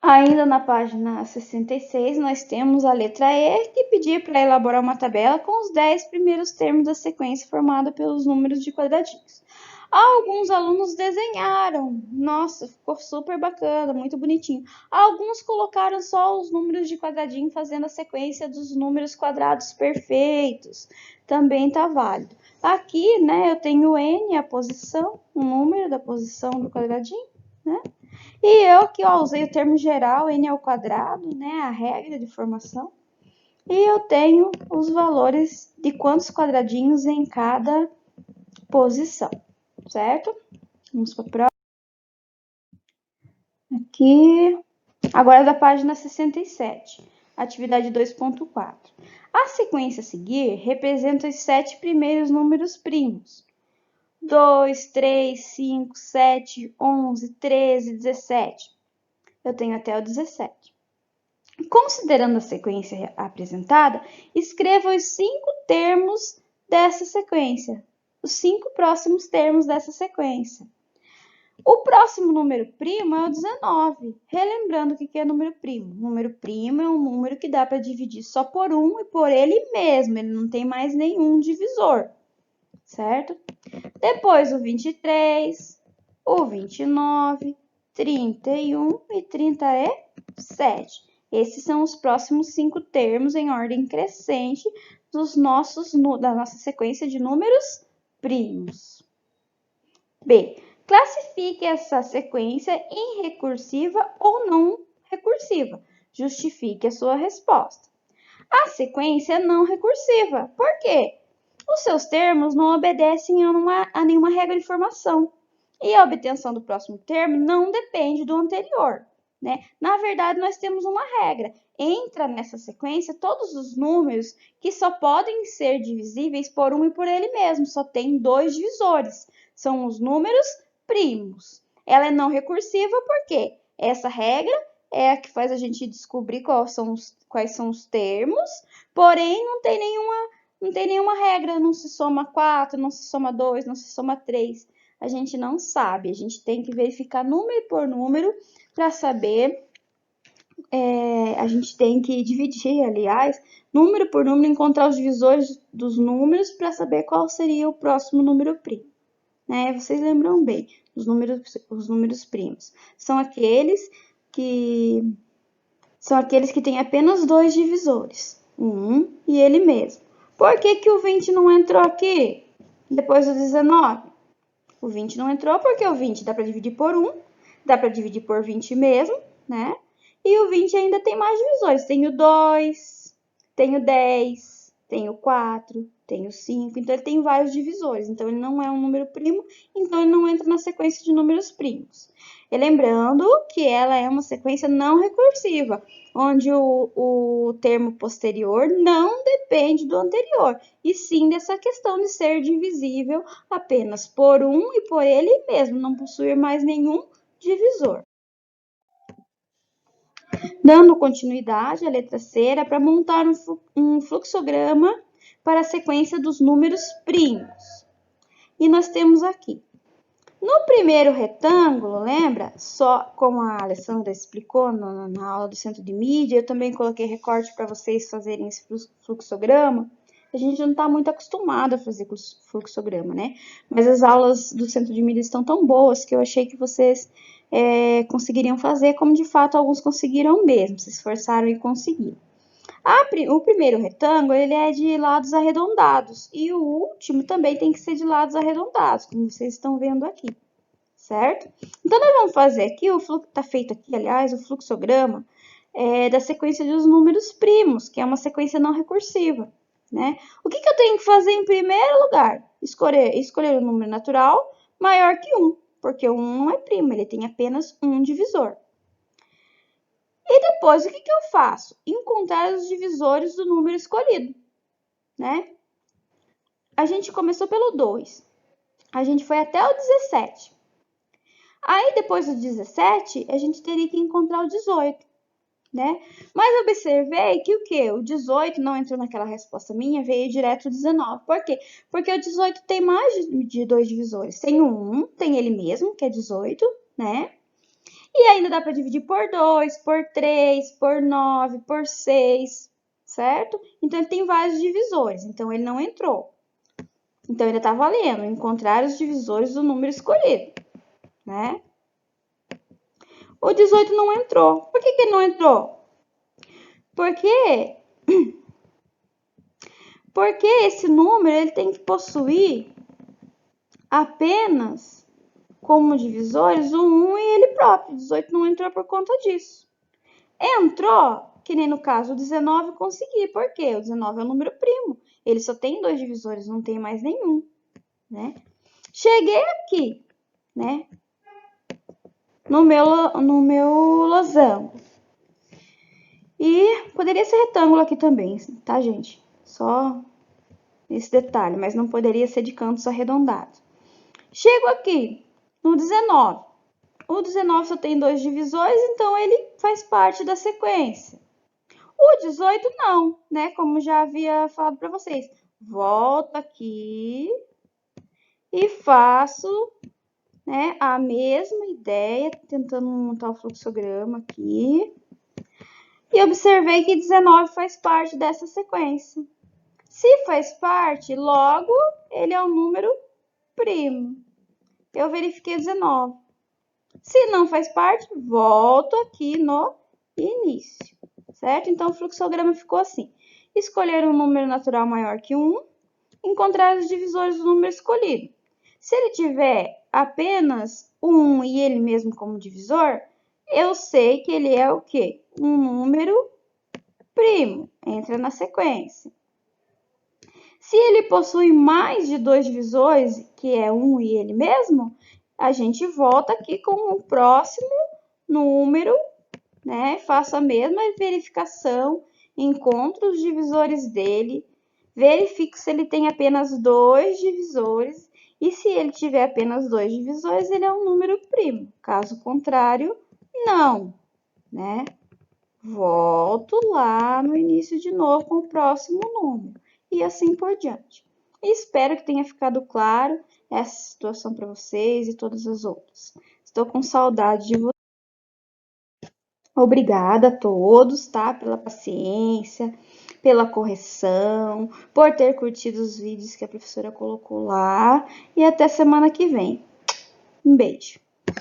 Ainda na página 66, nós temos a letra E, que pedia para elaborar uma tabela com os 10 primeiros termos da sequência formada pelos números de quadradinhos. Alguns alunos desenharam, nossa, ficou super bacana, muito bonitinho. Alguns colocaram só os números de quadradinho fazendo a sequência dos números quadrados perfeitos, também tá válido. Aqui, né, eu tenho N, a posição, o número da posição do quadradinho, né? E eu aqui, ó, usei o termo geral, n ao quadrado, né, a regra de formação. E eu tenho os valores de quantos quadradinhos em cada posição, certo? Vamos para a próxima. Aqui, agora da página 67, atividade 2.4. A sequência a seguir representa os 7 primeiros números primos. 2, 3, 5, 7, 11, 13, 17. Eu tenho até o 17. Considerando a sequência apresentada, escreva os 5 termos dessa sequência, os 5 próximos termos dessa sequência. O próximo número primo é o 19. Relembrando o que é número primo. Número primo é um número que dá para dividir só por um e por ele mesmo, ele não tem mais nenhum divisor, certo? Depois o 23, o 29, 31 e 37. Esses são os próximos 5 termos em ordem crescente da nossa sequência de números primos. B. Classifique essa sequência em recursiva ou não recursiva. Justifique a sua resposta. A sequência é não recursiva. Por quê? Os seus termos não obedecem a nenhuma regra de formação. E a obtenção do próximo termo não depende do anterior, né? Na verdade, nós temos uma regra. Entra nessa sequência todos os números que só podem ser divisíveis por um e por ele mesmo. Só tem 2 divisores. São os números primos. Ela é não recursiva porque essa regra é a que faz a gente descobrir quais são os termos, porém não tem nenhuma regra, não se soma 4, não se soma 2, não se soma 3. A gente não sabe, a gente tem que verificar número por número para saber. A gente tem que dividir, aliás, número por número, encontrar os divisores dos números para saber qual seria o próximo número primo. Né? Vocês lembram bem, os números primos. São aqueles que têm apenas 2 divisores, um e ele mesmo. Por que o 20 não entrou aqui? Depois do 19. O 20 não entrou porque o 20 dá para dividir por 1, dá para dividir por 20 mesmo, né? E o 20 ainda tem mais divisores. Tem o 2, tem o 10, tem o 4, tem o 5. Então, ele tem vários divisores. Então, ele não é um número primo, então ele não entra na sequência de números primos. E lembrando que ela é uma sequência não recursiva, onde o termo posterior não depende do anterior, e sim dessa questão de ser divisível apenas por um e por ele mesmo, não possuir mais nenhum divisor. Dando continuidade, a letra C era para montar um fluxograma para a sequência dos números primos. E nós temos aqui. No primeiro retângulo, lembra? Só como a Alessandra explicou na aula do Centro de Mídia, eu também coloquei recorte para vocês fazerem esse fluxograma. A gente não está muito acostumado a fazer fluxograma, né? Mas as aulas do Centro de Mídia estão tão boas que eu achei que vocês conseguiriam fazer, como de fato alguns conseguiram mesmo, se esforçaram e conseguiram. O primeiro retângulo ele é de lados arredondados e o último também tem que ser de lados arredondados, como vocês estão vendo aqui, certo? Então, nós vamos fazer aqui, está feito aqui, aliás, o fluxograma da sequência dos números primos, que é uma sequência não recursiva, né? O que eu tenho que fazer em primeiro lugar? Escolher um número natural maior que 1, porque o 1 não é primo, ele tem apenas um divisor. E depois, o que eu faço? Encontrar os divisores do número escolhido, né? A gente começou pelo 2. A gente foi até o 17. Aí, depois do 17, a gente teria que encontrar o 18, né? Mas observei que o quê? O 18 não entrou naquela resposta minha, veio direto o 19. Por quê? Porque o 18 tem mais de 2 divisores. Tem o 1, tem ele mesmo, que é 18, né? E ainda dá para dividir por 2, por 3, por 9, por 6, certo? Então, ele tem vários divisores, então ele não entrou. Então, ainda está valendo encontrar os divisores do número escolhido, né? O 18 não entrou. Por que ele não entrou? Porque esse número ele tem que possuir apenas como divisores o 1 e ele próprio. O 18 não entrou por conta disso. Entrou, que nem no caso o 19 consegui. Por quê? O 19 é um número primo. Ele só tem 2 divisores, não tem mais nenhum, né? Cheguei aqui, né? No meu losango. E poderia ser retângulo aqui também, tá, gente? Só esse detalhe, mas não poderia ser de cantos arredondados. Chego aqui no 19. O 19 só tem 2 divisores, então ele faz parte da sequência. O 18 não, né? Como já havia falado para vocês. Volto aqui e faço, né, a mesma ideia, tentando montar o fluxograma aqui. E observei que 19 faz parte dessa sequência. Se faz parte, logo ele é um número primo. Eu verifiquei 19. Se não faz parte, volto aqui no início, certo? Então, o fluxograma ficou assim. Escolher um número natural maior que 1, encontrar os divisores do número escolhido. Se ele tiver apenas 1 e ele mesmo como divisor, eu sei que ele é o quê? Um número primo, entra na sequência. Se ele possui mais de 2 divisores, que é 1 e ele mesmo, a gente volta aqui com o próximo número, né? Faço a mesma verificação, encontro os divisores dele, verifico se ele tem apenas 2 divisores, e se ele tiver apenas 2 divisores, ele é um número primo. Caso contrário, não, né? Volto lá no início de novo com o próximo número, e assim por diante. Espero que tenha ficado claro essa situação para vocês e todas as outras. Estou com saudade de vocês. Obrigada a todos, tá? Pela paciência, pela correção, por ter curtido os vídeos que a professora colocou lá. E até semana que vem. Um beijo.